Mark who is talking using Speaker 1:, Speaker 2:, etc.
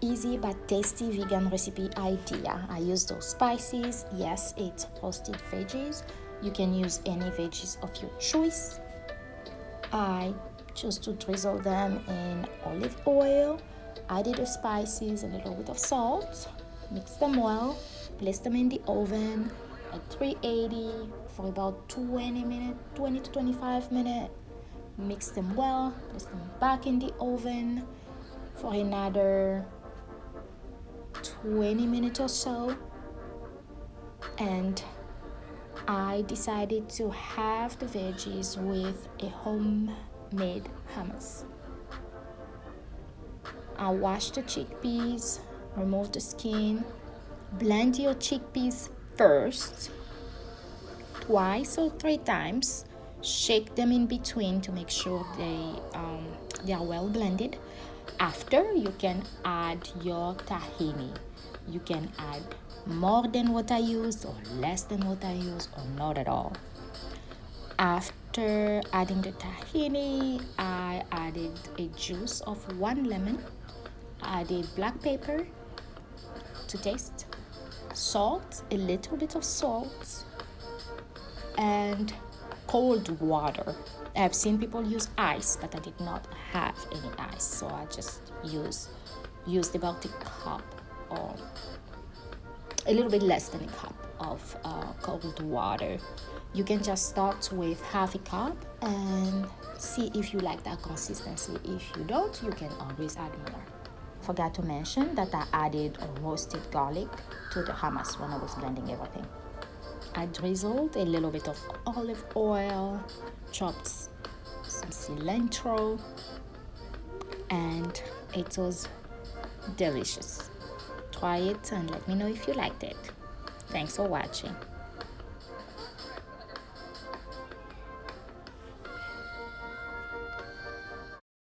Speaker 1: easy but tasty vegan recipe idea. I use those spices. Yes, it's roasted veggies. You can use any veggies of your choice. I chose to drizzle them in olive oil, added the spices, a little bit of salt, mix them well, place them in the oven at 380 for about 20 minutes, 20 to 25 minutes. Mix them well, place them back in the oven for another 20 minutes or so. And I decided to have the veggies with a homemade hummus. I wash the chickpeas, remove the skin, blend your chickpeas first, twice or three times. Shake them in between to make sure they are well blended. After, you can add your tahini. You can add more than what I used or less than what I used or not at all. After adding the tahini, I added a juice of 1 lemon, added black pepper to taste, salt, a little bit of salt, and cold water. I've seen people use ice, but I did not have any ice, so I just used about a cup or a little bit less than a cup of cold water. You can just start with half a cup and see if you like that consistency. If you don't, you can always add more. Forgot to mention that I added roasted garlic to the hummus when I was blending everything. I drizzled a little bit of olive oil, chopped some cilantro, and it was delicious. Try it and let me know if you liked it. Thanks for watching.